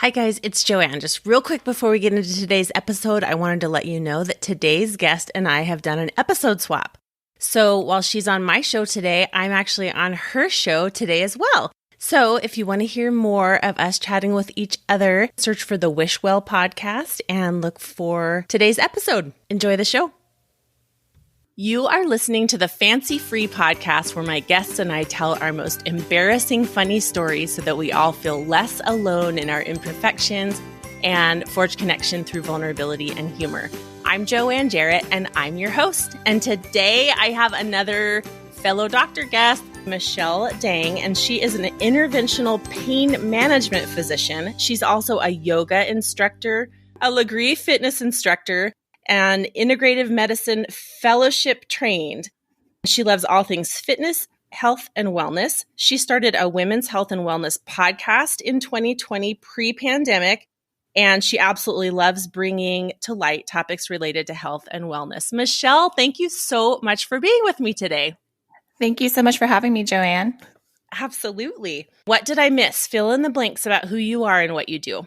Hi guys, it's Joanne. Just real quick before we get into today's episode, I wanted to let you know that today's guest and I have done an episode swap. So while she's on my show today, I'm actually on her show today as well. So if you want to hear more of us chatting with each other, search for the Wish Well podcast and look for today's episode. Enjoy the show. You are listening to the Fancy Free podcast where my guests and I tell our most embarrassing funny stories so that we all feel less alone in our imperfections and forge connection through vulnerability and humor. I'm Joanne Jarrett and I'm your host. And today I have another fellow doctor guest, Michelle Dang, and she is an interventional pain management physician. She's also a yoga instructor, a Legree fitness instructor, and integrative medicine fellowship trained. She loves all things fitness, health, and wellness. She started a women's health and wellness podcast in 2020 pre-pandemic, and she absolutely loves bringing to light topics related to health and wellness. Michelle, thank you so much for being with me today. Thank you so much for having me, Joanne. Absolutely. What did I miss? Fill in the blanks about who you are and what you do.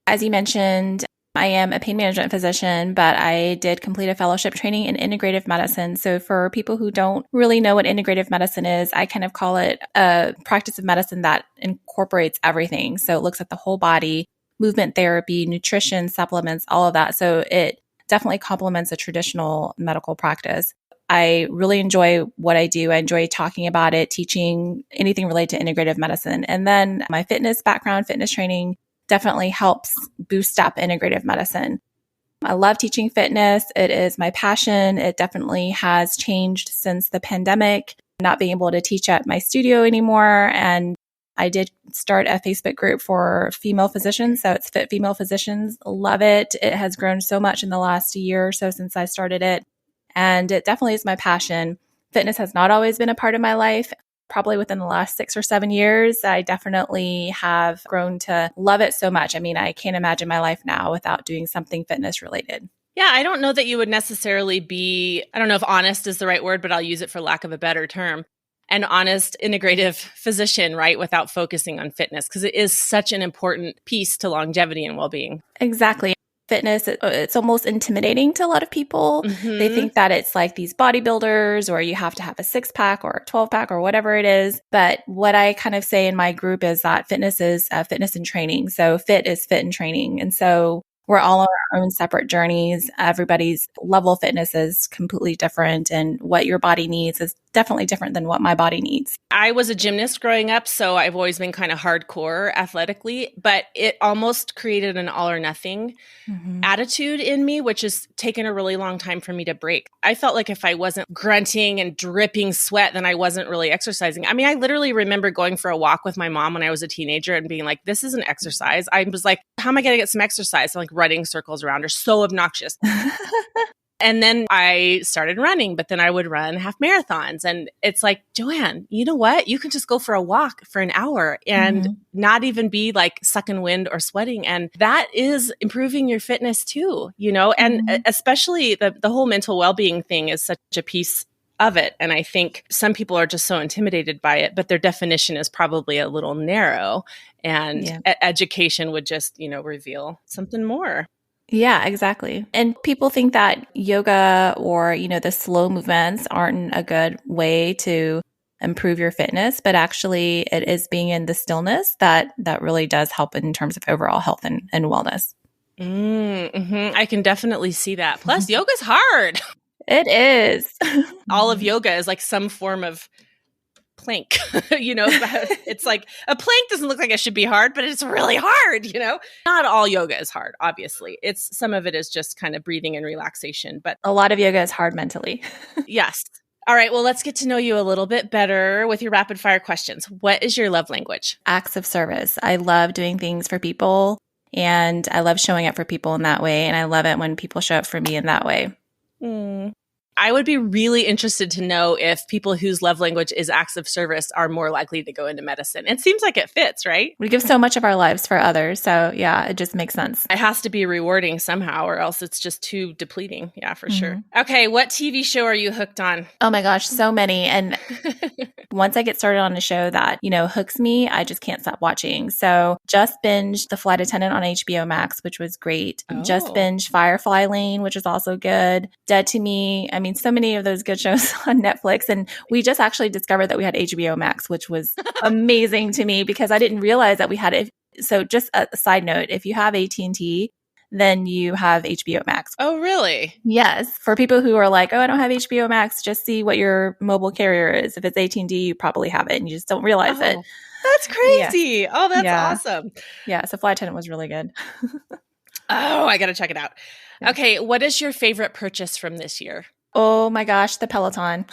As you mentioned, I am a pain management physician, but I did complete a fellowship training in integrative medicine. So for people who don't really know what integrative medicine is, I kind of call it a practice of medicine that incorporates everything. So it looks at the whole body, movement therapy, nutrition, supplements, all of that. So it definitely complements a traditional medical practice. I really enjoy what I do. I enjoy talking about it, teaching anything related to integrative medicine. And then my fitness background, fitness training, definitely helps boost up integrative medicine. I love teaching fitness. It is my passion. It definitely has changed since the pandemic, not being able to teach at my studio anymore. And I did start a Facebook group for female physicians. So it's Fit Female Physicians. Love it. It has grown so much in the last year or so since I started it. And it definitely is my passion. Fitness has not always been a part of my life. Probably within the last 6 or 7 years, I definitely have grown to love it so much. I mean, I can't imagine my life now without doing something fitness related. Yeah, I don't know that you would necessarily be, I don't know if honest is the right word, but I'll use it for lack of a better term, an honest integrative physician, right? Without focusing on fitness, because it is such an important piece to longevity and well-being. Exactly. Fitness, it's almost intimidating to a lot of people. Mm-hmm. They think that it's like these bodybuilders or you have to have a 6-pack or a 12-pack or whatever it is. But what I kind of say in my group is that fitness is fitness and training. So fit is fit and training. And so we're all on our own separate journeys. Everybody's level of fitness is completely different, and what your body needs is definitely different than what my body needs. I was a gymnast growing up, so I've always been kind of hardcore athletically, but it almost created an all or nothing attitude in me, which has taken a really long time for me to break. I felt like if I wasn't grunting and dripping sweat, then I wasn't really exercising. I mean, I literally remember going for a walk with my mom when I was a teenager and being like, this is an exercise. I was like, how am I going to get some exercise? I'm like running circles around her, so obnoxious. And then I started running, but then I would run half marathons. And it's like, Joanne, you know what? You can just go for a walk for an hour and not even be like sucking wind or sweating. And that is improving your fitness too, you know, and especially the whole mental well-being thing is such a piece of it. And I think some people are just so intimidated by it, but their definition is probably a little narrow, and education would just, you know, reveal something more. Yeah, exactly. And people think that yoga or, you know, the slow movements aren't a good way to improve your fitness, but actually it is being in the stillness that really does help in terms of overall health and wellness. I can definitely see that. Plus, yoga's hard. It is. All of yoga is like some form of plank, you know, it's like a plank doesn't look like it should be hard, but it's really hard, you know. Not all yoga is hard, obviously. It's some of it is just kind of breathing and relaxation, but a lot of yoga is hard mentally. Yes. All right. Well, let's get to know you a little bit better with your rapid fire questions. What is your love language? Acts of service. I love doing things for people, and I love showing up for people in that way. And I love it when people show up for me in that way. I would be really interested to know if people whose love language is acts of service are more likely to go into medicine. It seems like it fits, right? We give so much of our lives for others. So yeah, it just makes sense. It has to be rewarding somehow or else it's just too depleting. Yeah, for sure. Okay, what TV show are you hooked on? Oh my gosh, so many. And once I get started on a show that, hooks me, I just can't stop watching. So just binged The Flight Attendant on HBO Max, which was great. Just binged Firefly Lane, which is also good. Dead to Me. I mean, so many of those good shows on Netflix. And we just actually discovered that we had HBO Max, which was amazing to me because I didn't realize that we had it. So just a side note, if you have AT&T, then you have HBO Max. Oh, really? Yes. For people who are like, oh, I don't have HBO Max, just see what your mobile carrier is. If it's AT&T, you probably have it and you just don't realize it. That's crazy. Yeah. Oh, that's awesome. Yeah. So Flight Attendant was really good. Oh, I got to check it out. Yeah. Okay. What is your favorite purchase from this year? Oh my gosh, the Peloton.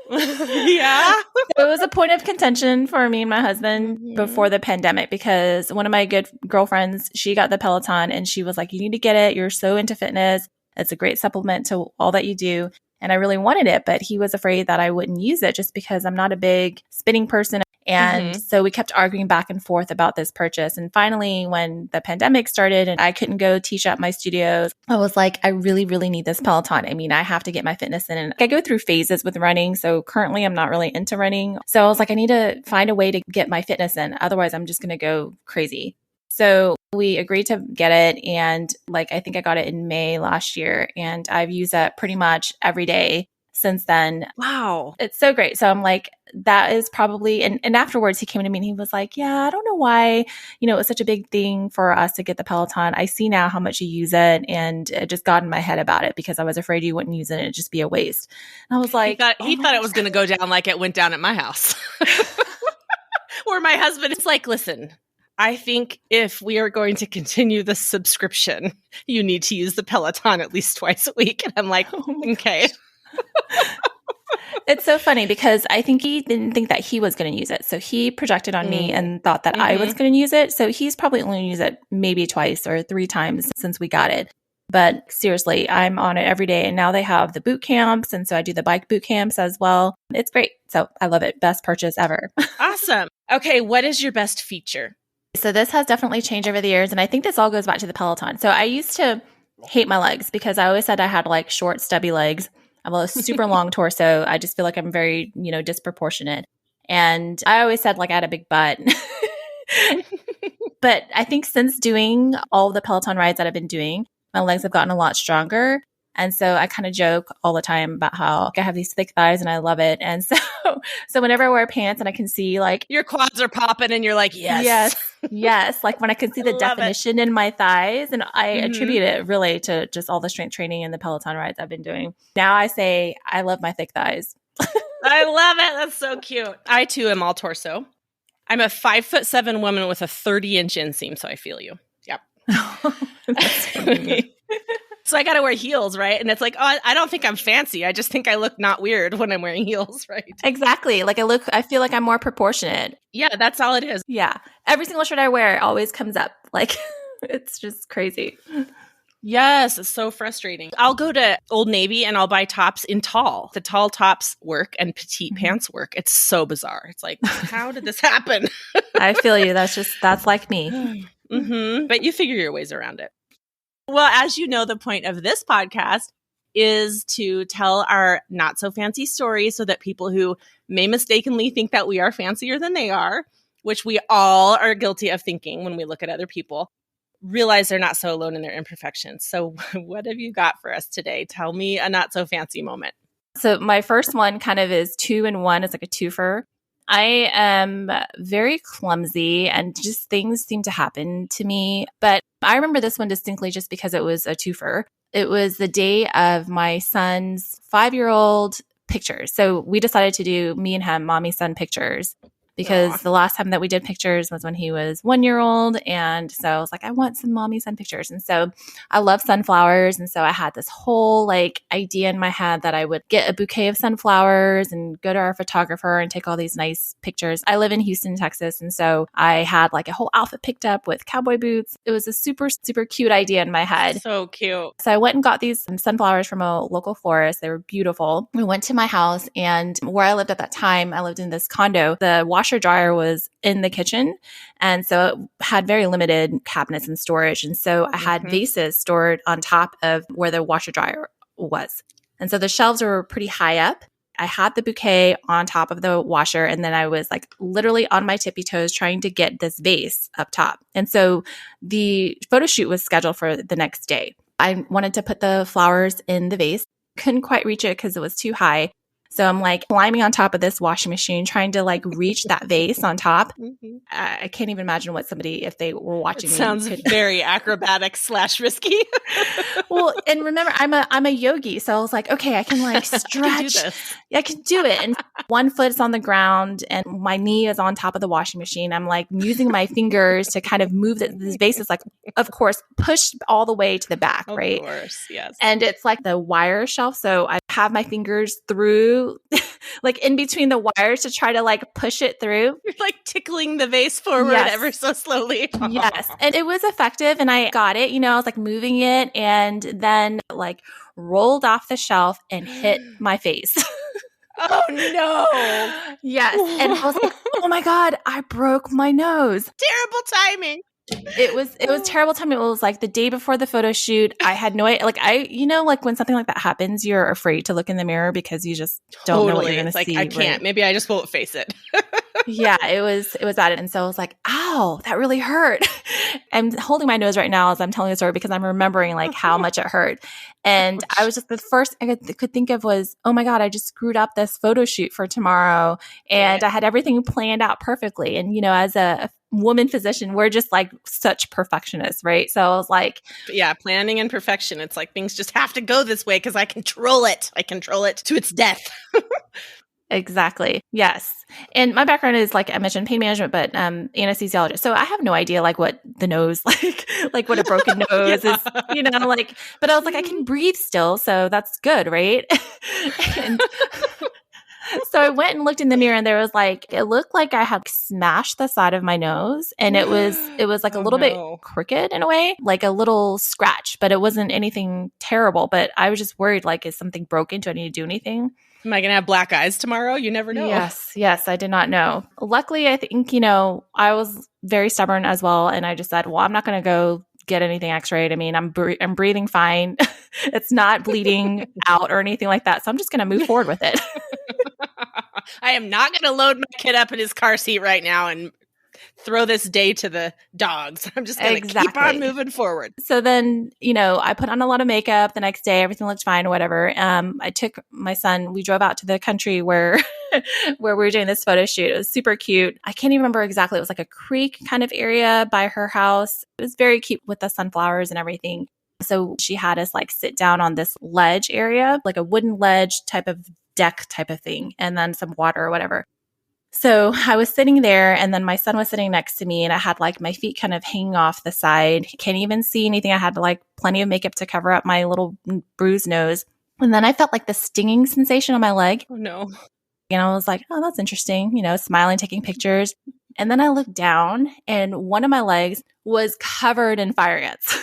Yeah. So it was a point of contention for me and my husband before the pandemic because one of my good girlfriends, she got the Peloton and she was like, you need to get it. You're so into fitness. It's a great supplement to all that you do. And I really wanted it, but he was afraid that I wouldn't use it just because I'm not a big spinning person. And so we kept arguing back and forth about this purchase. And finally, when the pandemic started and I couldn't go teach at my studios, I was like, I really, really need this Peloton. I mean, I have to get my fitness in. And I go through phases with running. So currently I'm not really into running. So I was like, I need to find a way to get my fitness in. Otherwise, I'm just going to go crazy. So we agreed to get it. And I think I got it in May last year. And I've used it pretty much every day since then. Wow. It's so great. So I'm like, that is probably, and afterwards he came to me and he was like, yeah, I don't know why, it was such a big thing for us to get the Peloton. I see now how much you use it. And it just got in my head about it because I was afraid you wouldn't use it and it'd just be a waste. And I was like, he thought it was going to go down like it went down at my house. Where my husband is like, listen, I think if we are going to continue the subscription, you need to use the Peloton at least twice a week. And I'm like, okay. It's so funny because I think he didn't think that he was going to use it. So he projected on me and thought that I was going to use it. So he's probably only used it maybe twice or 3 times since we got it. But seriously, I'm on it every day. And now they have the boot camps. And so I do the bike boot camps as well. It's great. So I love it. Best purchase ever. Awesome. Okay. What is your best feature? So this has definitely changed over the years. And I think this all goes back to the Peloton. So I used to hate my legs because I always said I had short, stubby legs. I have a super long torso. I just feel like I'm very, disproportionate. And I always said I had a big butt. But I think since doing all the Peloton rides that I've been doing, my legs have gotten a lot stronger. And so I kind of joke all the time about how I have these thick thighs and I love it. And so whenever I wear pants and I can see your quads are popping and you're like, yes. Yes. When I can see the definition in my thighs, and I attribute it really to just all the strength training and the Peloton rides I've been doing. Now I say I love my thick thighs. I love it. That's so cute. I too am all torso. I'm a 5'7" woman with a 30-inch inseam. So I feel you. Yep. That's funny. So I got to wear heels, right? And it's like, oh, I don't think I'm fancy. I just think I look not weird when I'm wearing heels, right? Exactly. I feel like I'm more proportionate. Yeah, that's all it is. Yeah. Every single shirt I wear always comes up. It's just crazy. Yes, it's so frustrating. I'll go to Old Navy and I'll buy tops in tall. The tall tops work and petite pants work. It's so bizarre. It's like, how did this happen? I feel you. That's like me. But you figure your ways around it. Well, as you know, the point of this podcast is to tell our not so fancy stories so that people who may mistakenly think that we are fancier than they are, which we all are guilty of thinking when we look at other people, realize they're not so alone in their imperfections. So what have you got for us today? Tell me a not so fancy moment. So my first one kind of is 2 in 1. It's like a twofer. I am very clumsy and just things seem to happen to me. But I remember this one distinctly just because it was a twofer. It was the day of my son's 5-year-old pictures. So we decided to do me and him, mommy son pictures because Aw. the last time that we did pictures was when he was 1 year old. And so I was like, I want some mommy sun pictures. And so I love sunflowers. And so I had this whole like idea in my head that I would get a bouquet of sunflowers and go to our photographer and take all these nice pictures. I live in Houston, Texas. And so I had like a whole outfit picked up with cowboy boots. It was a super, super cute idea in my head. So cute. So I went and got these sunflowers from a local florist. They were beautiful. We went to my house, and where I lived at that time, I lived in this condo. The washer dryer was in the kitchen. And so it had very limited cabinets and storage. And so I had vases stored on top of where the washer dryer was. And so the shelves were pretty high up. I had the bouquet on top of the washer, and then I was like literally on my tippy toes trying to get this vase up top. And so the photo shoot was scheduled for the next day. I wanted to put the flowers in the vase. Couldn't quite reach it because it was too high. So I'm like climbing on top of this washing machine, trying to like reach that vase on top. I can't even imagine what somebody, if they were watching me. Sounds very acrobatic / risky. Well, and remember, I'm a yogi. So I was like, okay, I can like stretch. I can do it. And one foot is on the ground and my knee is on top of the washing machine. I'm like using my fingers to kind of move this vase is like, of course, pushed all the way to the back, right? Of course, yes. And it's like the wire shelf. So I have my fingers through, like in between the wires to try to like push it through. You're like tickling the vase forward ever so slowly. Yes. And it was effective and I got it. I was like moving it and then like rolled off the shelf and hit my face. Oh no. Yes. And I was like, oh my God, I broke my nose. Terrible timing. It was terrible timing. It was like the day before the photo shoot. I had no idea. Like like when something like that happens, you're afraid to look in the mirror because you just don't know what you're going to see. I can't. Right? Maybe I just won't face it. Yeah, it was bad. And so I was like, ow, that really hurt. I'm holding my nose right now as I'm telling the story because I'm remembering like how much it hurt. And I was just, the first I could think of was, oh my God, I just screwed up this photo shoot for tomorrow. And I had everything planned out perfectly. And, as a woman physician, we're just like such perfectionists, right? So I was like, yeah, planning and perfection. It's like things just have to go this way because I control it. I control it to its death. Exactly. Yes. And my background is, like I mentioned, pain management, but anesthesiologist. So I have no idea like what the nose, like what a broken nose is, but I was like, I can breathe still. So that's good. Right. And so I went and looked in the mirror and there was like, it looked like I had smashed the side of my nose and it was like a little bit crooked in a way, like a little scratch, but it wasn't anything terrible. But I was just worried, like, is something broken? Do I need to do anything? Am I going to have black eyes tomorrow? You never know. Yes. I did not know. Luckily, I think, I was very stubborn as well. And I just said, well, I'm not going to go get anything x-rayed. I mean, I'm breathing fine. It's not bleeding out or anything like that. So I'm just going to move forward with it. I am not going to load my kid up in his car seat right now and throw this day to the dogs. I'm just going to keep on moving forward. So then, I put on a lot of makeup the next day. Everything looked fine or whatever. I took my son, we drove out to the country where we were doing this photo shoot. It was super cute. I can't even remember exactly. It was like a creek kind of area by her house. It was very cute with the sunflowers and everything. So she had us like sit down on this ledge area, like a wooden ledge type of deck type of thing, and then some water or whatever. So I was sitting there and then my son was sitting next to me and I had like my feet kind of hanging off the side. Can't even see anything. I had like plenty of makeup to cover up my little bruised nose. And then I felt like the stinging sensation on my leg. Oh no. And I was like, oh, that's interesting, smiling, taking pictures. And then I looked down and one of my legs was covered in fire ants.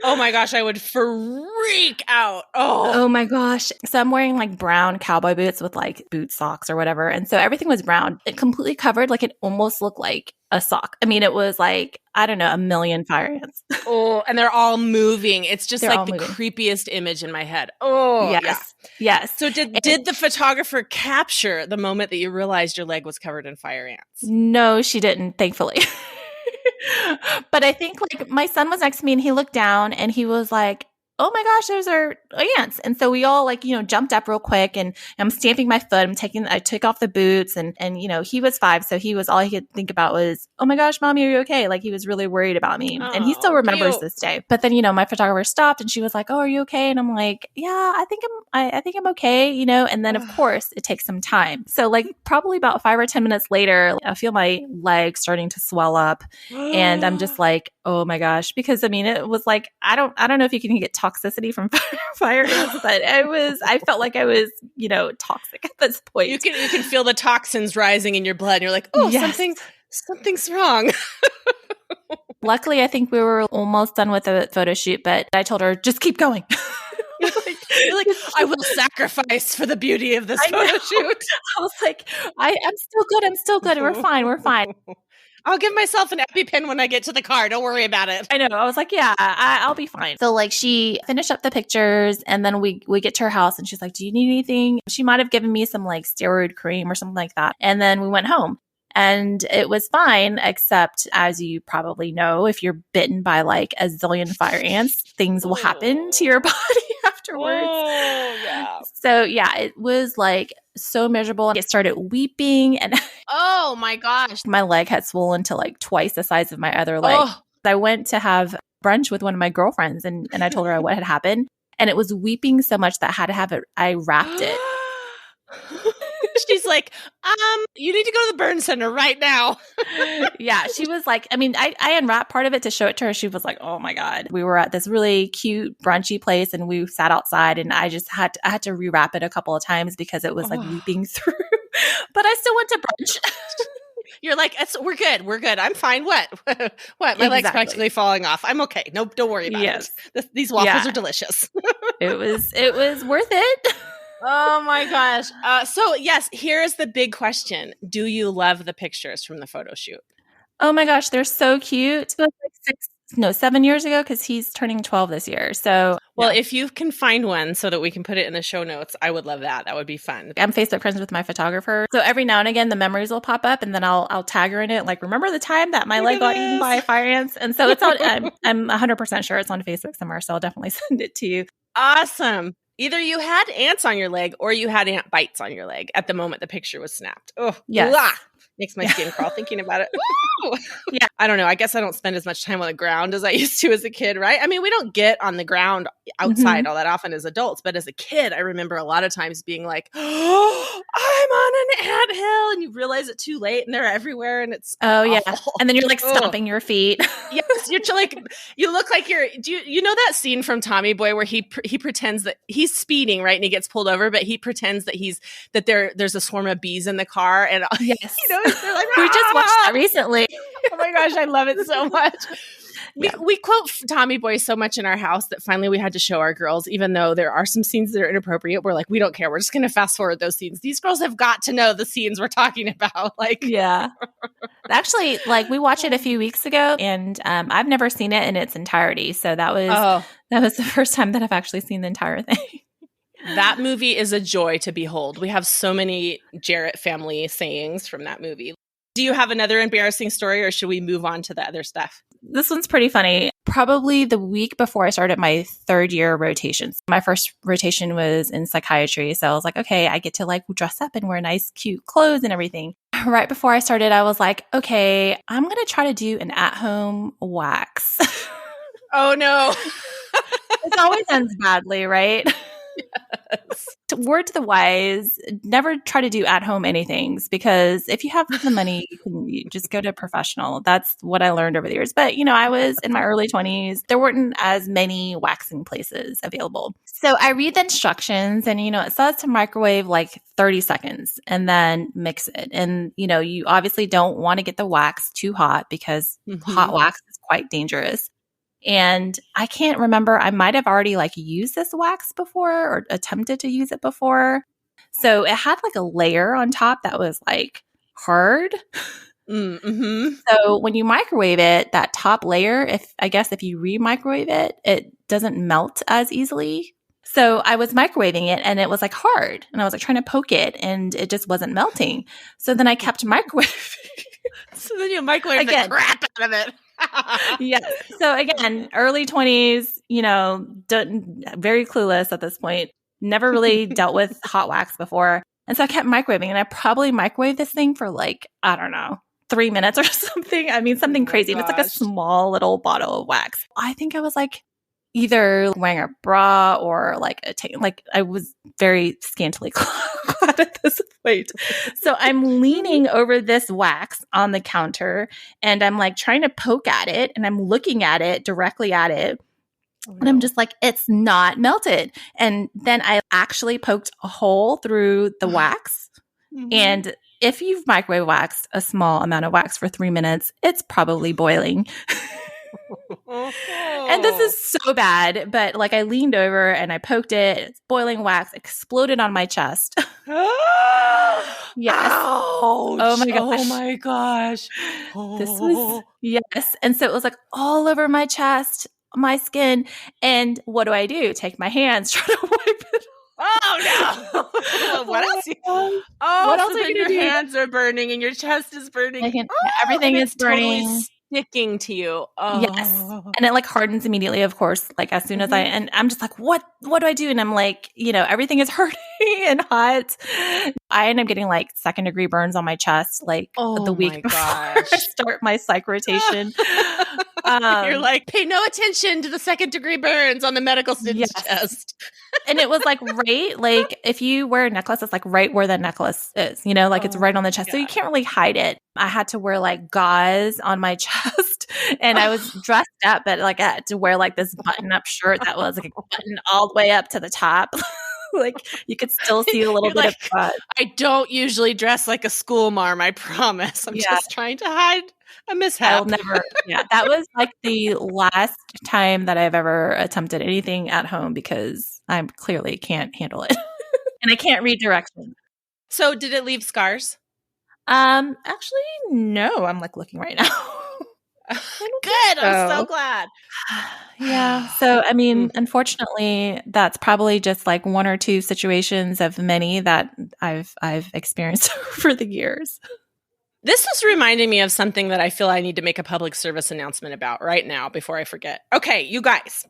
Oh my gosh, I would freak out. Oh my gosh. So I'm wearing like brown cowboy boots with like boot socks or whatever. And so everything was brown. It completely covered, like it almost looked like a sock. I mean, it was like, I don't know, a million fire ants. And they're all moving. It's just like the creepiest image in my head. Oh, yes. Yeah. Yes. So did the photographer capture the moment that you realized your leg was covered in fire ants? No, she didn't, thankfully. But I think like my son was next to me and he looked down and he was like, oh my gosh, those are ants. And so we all like, jumped up real quick, and I'm stamping my foot. I took off the boots, and he was 5. So all he could think about was, oh my gosh, mommy, are you okay? Like he was really worried about me. And he still remembers this day. But then, my photographer stopped and she was like, oh, are you okay? And I'm like, yeah, I think I'm okay, and then of course it takes some time. So like probably about 5 or 10 minutes later, I feel my legs starting to swell up, and I'm just like, oh my gosh, because it was like, I don't know if you can get toxicity from fire ants, but I felt like I was, toxic at this point. You can feel the toxins rising in your blood, and you're like, oh, yes. Something's wrong. Luckily, I think we were almost done with the photo shoot, but I told her, just keep going. You're like, I will sacrifice for the beauty of this photo shoot. I was like, I'm still good. We're fine. I'll give myself an EpiPen when I get to the car. Don't worry about it. I know. I was like, yeah, I'll be fine. So like she finished up the pictures, and then we get to her house, and she's like, do you need anything? She might have given me some like steroid cream or something like that. And then we went home. And it was fine, except as you probably know, if you're bitten by like a zillion fire ants, things will happen to your body afterwards. Oh, yeah. So yeah, it was like so miserable. I started weeping, and oh my gosh, my leg had swollen to like twice the size of my other leg. Oh. I went to have brunch with one of my girlfriends, and I told her what had happened, and it was weeping so much that I had to have it. I wrapped it. She's like, you need to go to the burn center right now. Yeah, she was like, I unwrapped part of it to show it to her. She was like, oh my God. We were at this really cute brunchy place, and we sat outside, and I just had to rewrap it a couple of times because it was like weeping through. But I still went to brunch. You're like, we're good. I'm fine. What? My leg's practically falling off. I'm okay. Nope, don't worry about it. These waffles are delicious. It was worth it. Oh my gosh. So yes, here's the big question. Do you love the pictures from the photo shoot? Oh my gosh, they're so cute. It was like 7 years ago, because he's turning 12 this year. So well, if you can find one so that we can put it in the show notes, I would love that. That would be fun. I'm Facebook friends with my photographer. So every now and again, the memories will pop up, and then I'll tag her in it. Like, remember the time that my leg got eaten by fire ants? And so it's on, I'm 100% sure it's on Facebook somewhere. So I'll definitely send it to you. Awesome. Either you had ants on your leg or you had ant bites on your leg at the moment the picture was snapped. Oh, yes. Blah. Makes my skin crawl thinking about it. Yeah. I don't know. I guess I don't spend as much time on the ground as I used to as a kid, right? I mean, we don't get on the ground outside all that often as adults, but as a kid, I remember a lot of times being like, oh, I'm on an anthill, and you realize it too late, and they're everywhere, and it's awful. Yeah. And then you're like stomping your feet. Yes, you're like, you look like you know that scene from Tommy Boy where he pretends that he's speeding, right, and he gets pulled over, but he pretends that there's a swarm of bees in the car, and yes. They're like, we just watched that recently. Oh my gosh, I love it so much. We quote Tommy Boy so much in our house that finally we had to show our girls, even though there are some scenes that are inappropriate. We're like, we don't care. We're just going to fast forward those scenes. These girls have got to know the scenes we're talking about. Like, yeah. Actually, like we watched it a few weeks ago, and I've never seen it in its entirety. So that was the first time that I've actually seen the entire thing. That movie is a joy to behold. We have so many Jarrett family sayings from that movie. Do you have another embarrassing story, or should we move on to the other stuff? This one's pretty funny. Probably the week before I started my 3rd year rotations. My first rotation was in psychiatry. So I was like, okay, I get to like dress up and wear nice, cute clothes and everything. Right before I started, I was like, okay, I'm going to try to do an at-home wax. Oh, no. It always ends badly, right? Yes. Word to the wise, never try to do at-home anythings, because if you have the money, you just go to a professional. That's what I learned over the years. But, I was in my early 20s. There weren't as many waxing places available. So I read the instructions, and, it says to microwave like 30 seconds and then mix it. And, you obviously don't want to get the wax too hot, because hot wax is quite dangerous. And I can't remember, I might have already like used this wax before or attempted to use it before. So it had like a layer on top that was like hard. Mm-hmm. So when you microwave it, that top layer, if you re-microwave it, it doesn't melt as easily. So I was microwaving it, and it was like hard, and I was like trying to poke it, and it just wasn't melting. So then I kept microwaving. So then you microwave the crap out of it. Yes. So again, early 20s, very clueless at this point. Never really dealt with hot wax before. And so I kept microwaving, and I probably microwaved this thing for like, I don't know, 3 minutes or something. I mean, something crazy. And it's like a small little bottle of wax. I think I was like either wearing a bra or like like I was very scantily clad at this point. So I'm leaning over this wax on the counter, and I'm like trying to poke at it, and I'm looking at it directly at it. And I'm just like, it's not melted. And then I actually poked a hole through the wax. And if you've microwave waxed a small amount of wax for 3 minutes, it's probably boiling. And this is so bad, but like I leaned over and I poked it. It's boiling wax, exploded on my chest. Yes. Ouch. Oh my gosh. Oh my gosh. This was, yes. And so it was like all over my chest, my skin. And what do? Take my hands, try to wipe it. Oh no. What else? What else are your hands are burning and your chest is burning. Everything is burning. Totally sticking to you. Oh. Yes. And it like hardens immediately, of course, like as soon as and I'm just like, what do I do? And I'm like, everything is hurting and hot. I end up getting like 2nd-degree burns on my chest, like the week before I start my psych rotation. You're like, pay no attention to the 2nd-degree burns on the medical student's chest. And it was like like if you wear a necklace, it's like right where the necklace is, like it's right on the chest. So you can't really hide it. I had to wear like gauze on my chest, and I was dressed up, but like I had to wear like this button up shirt that was like buttoned all the way up to the top. Like you could still see a little bit of butt. I don't usually dress like a school marm, I promise. I'm just trying to hide a mishap. I'll never. Yeah, that was like the last time that I've ever attempted anything at home because I clearly can't handle it. And I can't read directions. So did it leave scars? Actually, no. I'm like looking right now. Good. I'm so glad. Yeah. So, I mean, unfortunately, that's probably just like 1 or 2 situations of many that I've experienced over the years. This is reminding me of something that I feel I need to make a public service announcement about right now before I forget. Okay, you guys.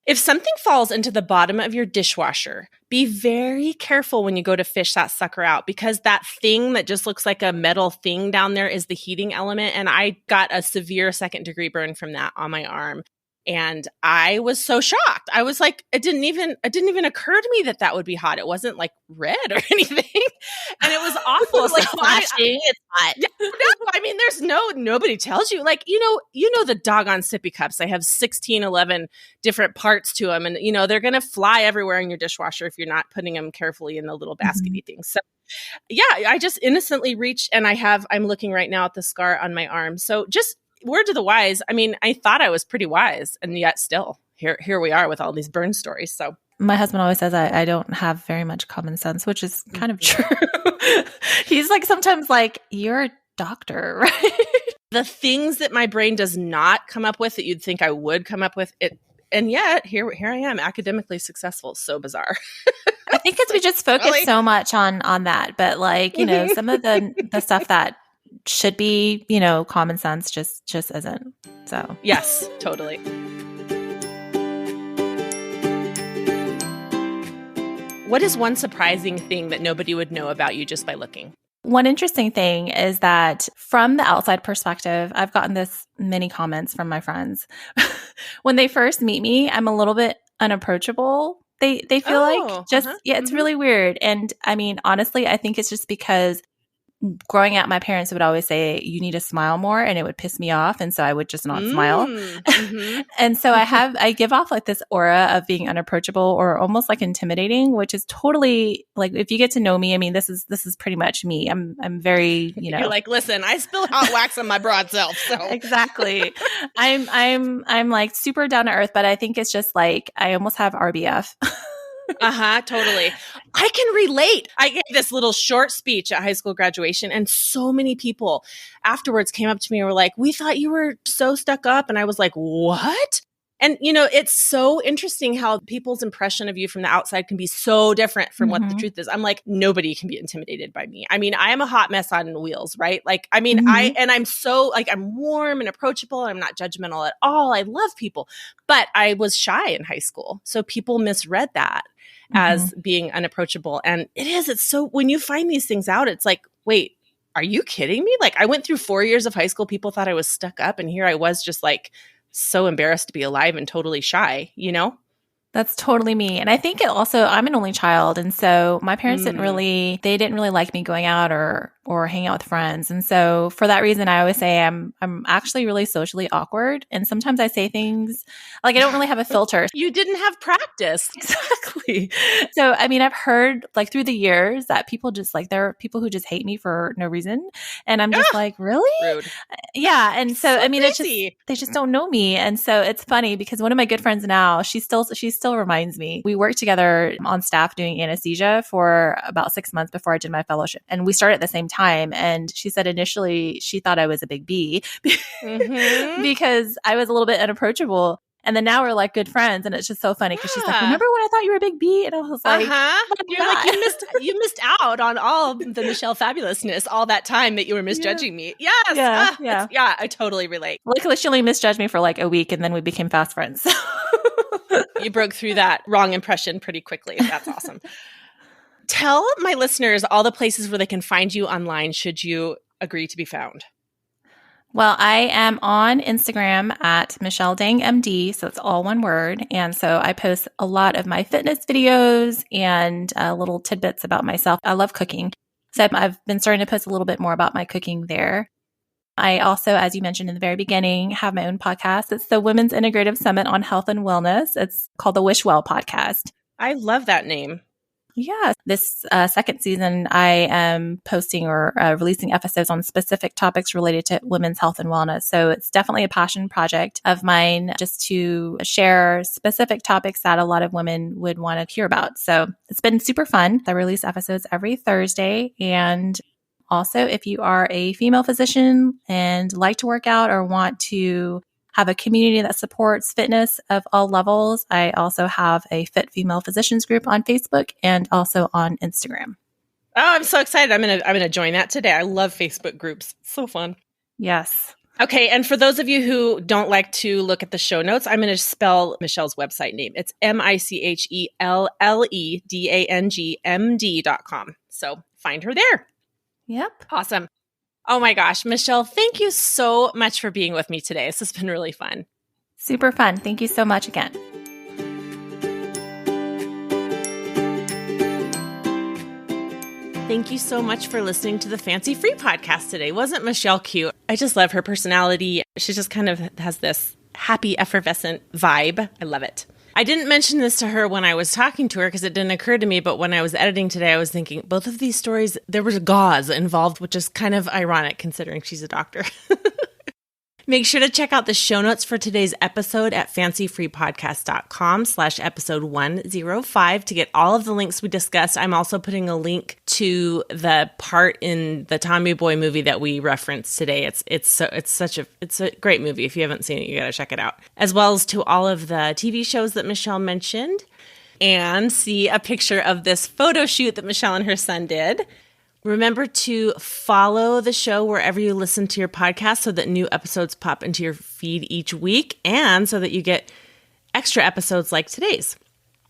If something falls into the bottom of your dishwasher, be very careful when you go to fish that sucker out, because that thing that just looks like a metal thing down there is the heating element. And I got a severe 2nd-degree burn from that on my arm. And I was so shocked. I was like, it didn't even occur to me that would be hot. It wasn't like red or anything. And it was awful. It was like flashing. It's hot. No, I mean, there's nobody tells you. Like, the doggone sippy cups. They have 16, 11 different parts to them. And, they're going to fly everywhere in your dishwasher if you're not putting them carefully in the little baskety things. So, yeah, I just innocently reached, and I'm looking right now at the scar on my arm. So just word to the wise. I mean, I thought I was pretty wise, and yet still here we are with all these burn stories. So my husband always says I don't have very much common sense, which is kind of true. He's like, sometimes like, you're a doctor, right? The things that my brain does not come up with that you'd think I would come up with it. And yet here I am, academically successful. So bizarre. I think because we just focus so much on that. But like, some of the stuff that should be, common sense just isn't. So yes, totally. What is one surprising thing that nobody would know about you just by looking? One interesting thing is that from the outside perspective, I've gotten this many comments from my friends. When they first meet me, I'm a little bit unapproachable. They feel like it's really weird. And I mean, honestly, I think it's just because growing up, my parents would always say, you need to smile more, and it would piss me off. And so I would just not smile. And so I give off like this aura of being unapproachable or almost like intimidating, which is totally like, if you get to know me, I mean, this is pretty much me. I'm very, You're like, listen, I spill hot wax on my broad self. So exactly. I'm like super down to earth, but I think it's just like, I almost have RBF. Totally. I can relate. I gave this little short speech at high school graduation, and so many people afterwards came up to me and were like, we thought you were so stuck up. And I was like, what? And, it's so interesting how people's impression of you from the outside can be so different from what the truth is. I'm like, nobody can be intimidated by me. I mean, I am a hot mess on wheels, right? Like, I mean, I'm so like, I'm warm and approachable. I'm not judgmental at all. I love people, but I was shy in high school. So people misread that as being unapproachable. And it's so, when you find these things out, it's like, wait, are you kidding me? Like, I went through 4 years of high school. People thought I was stuck up. And here I was just like, so embarrassed to be alive and totally shy, That's totally me. And I think it also, I'm an only child. And so my parents didn't really like me going out or hanging out with friends. And so for that reason, I always say I'm actually really socially awkward. And sometimes I say things like I don't really have a filter. You didn't have practice. Exactly. So, I mean, I've heard like through the years that people just like, there are people who just hate me for no reason. And I'm just like, really? Rude. Yeah. And so I mean, crazy. They just don't know me. And so it's funny because one of my good friends now, she still reminds me. We worked together on staff doing anesthesia for about 6 months before I did my fellowship. And we started at the same time. And she said initially she thought I was a big B because I was a little bit unapproachable. And then now we're like good friends. And it's just so funny because she's like, remember when I thought you were a big B? And I was like, you're like, you missed out on all the Michelle fabulousness all that time that you were misjudging me. Yes. Yeah. I totally relate. Luckily, she only misjudged me for like a week and then we became fast friends. You broke through that wrong impression pretty quickly. That's awesome. Tell my listeners all the places where they can find you online should you agree to be found. Well, I am on Instagram at Michelle Dang MD, so it's all one word. And so I post a lot of my fitness videos and little tidbits about myself. I love cooking. So I've been starting to post a little bit more about my cooking there. I also, as you mentioned in the very beginning, have my own podcast. It's the Women's Integrative Summit on Health and Wellness. It's called the Wish Well Podcast. I love that name. Yeah. This second season, I am posting or releasing episodes on specific topics related to women's health and wellness. So it's definitely a passion project of mine just to share specific topics that a lot of women would want to hear about. So it's been super fun. I release episodes every Thursday. And also, if you are a female physician and like to work out or want to have a community that supports fitness of all levels, I also have a Fit Female Physicians group on Facebook and also on Instagram. Oh, I'm so excited. I'm gonna join that today. I love Facebook groups. So fun. Yes. Okay, and for those of you who don't like to look at the show notes, I'm going to spell Michelle's website name. It's MICHELLEDANGMD.com. So find her there. Yep. Awesome. Oh my gosh, Michelle, thank you so much for being with me today. This has been really fun. Super fun. Thank you so much again. Thank you so much for listening to the Fancy Free podcast today. Wasn't Michelle cute? I just love her personality. She just kind of has this happy, effervescent vibe. I love it. I didn't mention this to her when I was talking to her because it didn't occur to me, but when I was editing today, I was thinking both of these stories, there was gauze involved, which is kind of ironic considering she's a doctor. Make sure to check out the show notes for today's episode at fancyfreepodcast.com/episode 105 to get all of the links we discussed. I'm also putting a link to the part in the Tommy Boy movie that we referenced today. It's a great movie. If you haven't seen it, you got to check it out. As well as to all of the TV shows that Michelle mentioned, and see a picture of this photo shoot that Michelle and her son did. Remember to follow the show wherever you listen to your podcast so that new episodes pop into your feed each week and so that you get extra episodes like today's.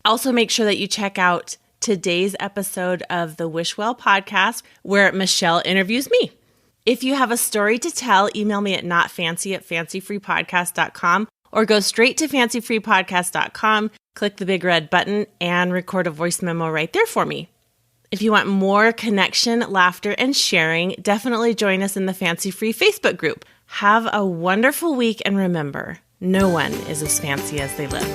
Also, make sure that you check out today's episode of the Wish Well podcast where Michelle interviews me. If you have a story to tell, email me at notfancy@fancyfreepodcast.com or go straight to fancyfreepodcast.com, click the big red button, and record a voice memo right there for me. If you want more connection, laughter, and sharing, definitely join us in the Fancy Free Facebook group. Have a wonderful week, and remember, no one is as fancy as they look.